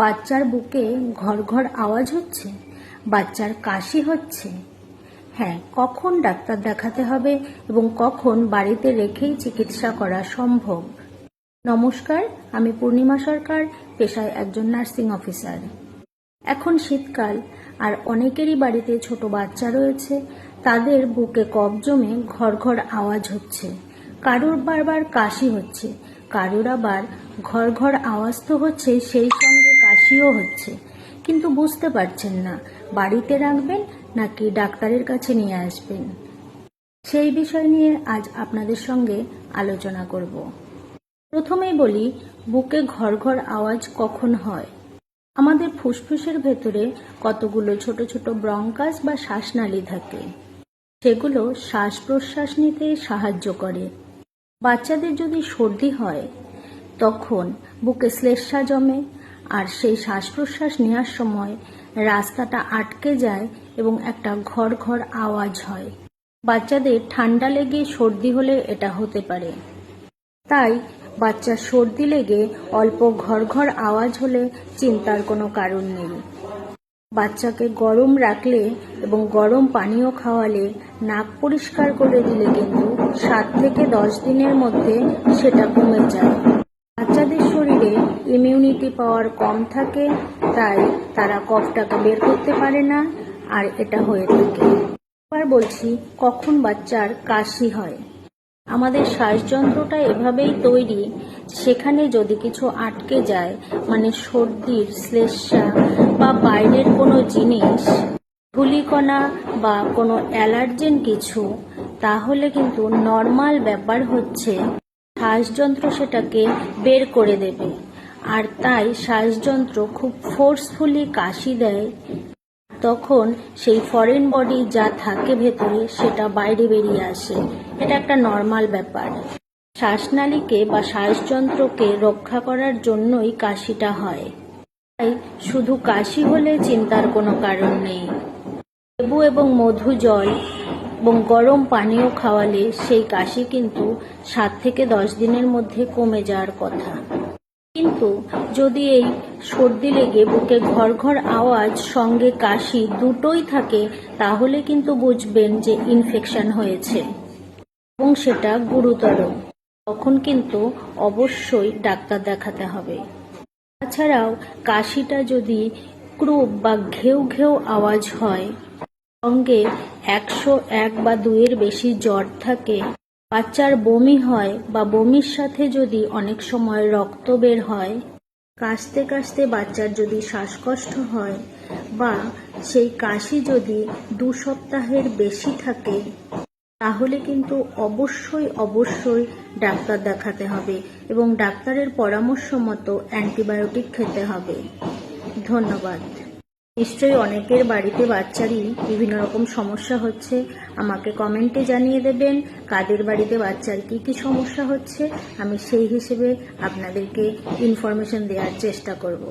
বাচ্চার বুকে ঘর ঘর আওয়াজ হচ্ছে, বাচ্চার কাশি হচ্ছে। হ্যাঁ, কখন ডাক্তার দেখাতে হবে এবং কখন বাড়িতে রেখেই চিকিৎসা করা সম্ভব? নমস্কার, আমি পূর্ণিমা সরকার, পেশায় একজন নার্সিং অফিসার। এখন শীতকাল, আর অনেকেরই বাড়িতে ছোট বাচ্চা রয়েছে। তাদের বুকে কফ জমে ঘর ঘর আওয়াজ হচ্ছে, কারুর বারবার কাশি হচ্ছে, কারুর আবার ঘর ঘর আওয়াজ তো হচ্ছে, সেই সঙ্গে কাশিও হচ্ছে, কিন্তু বুঝতে পারছেন না বাড়িতে রাখবেন নাকি ডাক্তারের কাছে নিয়ে আসবেন। সেই বিষয় নিয়ে আজ আপনাদের সঙ্গে আলোচনা করব। প্রথমেই বলি, বুকে ঘর ঘর আওয়াজ কখন হয়। আমাদের ফুসফুসের ভেতরে কতগুলো ছোট ছোট ব্রঙ্কাস বা শ্বাসনালী থাকে, সেগুলো শ্বাস প্রশ্বাস নিতে সাহায্য করে। বাচ্চাদের যদি সর্দি হয় তখন বুকে শ্লেষ্মা জমে, আর সেই শ্বাস প্রশ্বাস নেওয়ার সময় রাস্তাটা আটকে যায় এবং একটা ঘর ঘর আওয়াজ হয়। বাচ্চাদের ঠান্ডা লেগে সর্দি হলে এটা হতে পারে। তাই বাচ্চার সর্দি লেগে অল্প ঘর ঘর আওয়াজ হলে চিন্তার কোনো কারণ নেই। বাচ্চাকে গরম রাখলে এবং গরম পানীয় খাওয়ালে, নাক পরিষ্কার করে দিলে কিন্তু 7 থেকে 10 দিনের মধ্যে সেটা কমে যায়। বাচ্চাদের শরীরে ইমিউনিটি পাওয়ার কম থাকে, তাই তারা কফটাকে বের করতে পারে না, আর এটা হয়ে থাকে। এবার বলছি, কখন বাচ্চার কাশি হয়। আমাদের শ্বাসযন্ত্রটা এভাবেই তৈরি, সেখানে যদি কিছু আটকে যায়, মানে সর্দির শ্লেষ্মা বা বাইরের কোনো জিনিস, ধূলিকণা বা কোনো অ্যালার্জেন কিছু, তাহলে কিন্তু নর্মাল ব্যাপার হচ্ছে শ্বাসযন্ত্র সেটাকে বের করে দেবে। আর তাই শ্বাসযন্ত্র খুব ফোর্সফুলি কাশি দেয়, তখন সেই ফরেন বডি যা থাকে ভেতরে সেটা বাইরে বেরিয়ে আসে। এটা একটা নর্মাল ব্যাপার। শ্বাসনালীকে বা শ্বাসযন্ত্রকে রক্ষা করার জন্যই কাশিটা হয়। তাই শুধু কাশি হলে চিন্তার কোনো কারণ নেই। লেবু এবং মধু জল এবং গরম পানীয় খাওয়ালে সেই কাশি কিন্তু 7 থেকে 10 দিনের মধ্যে কমে যাওয়ার কথা। কিন্তু যদি এই সর্দি লেগে বুকে ঘর ঘর আওয়াজ সঙ্গে কাশি দুটোই থাকে, তাহলে কিন্তু বুঝবেন যে ইনফেকশন হয়েছে এবং সেটা গুরুতর। তখন কিন্তু অবশ্যই ডাক্তার দেখাতে হবে। তাছাড়াও কাশিটা যদি ক্রুপ বা ঘেউ ঘেউ আওয়াজ হয়, সঙ্গে 101 বা 2-এর বেশি জ্বর থাকে, বাচ্চার বমি হয় বা বমির সাথে যদি অনেক সময় রক্ত বের হয়, কাশতে কাশতে বাচ্চার যদি শ্বাসকষ্ট হয়, বা সেই কাশি যদি 2 সপ্তাহের বেশি থাকে, তাহলে কিন্তু অবশ্যই ডাক্তার দেখাতে হবে এবং ডাক্তারের পরামর্শ মতো অ্যান্টিবায়োটিক খেতে হবে। ধন্যবাদ। নিশ্চয়ই অনেকের বাড়িতে বাচ্চারই বিভিন্ন রকম সমস্যা হচ্ছে। আমাকে কমেন্টে জানিয়ে দেবেন কাদের বাড়িতে বাচ্চার কি কি সমস্যা হচ্ছে। আমি সেই হিসেবে আপনাদেরকে ইনফরমেশন দেওয়ার চেষ্টা করব।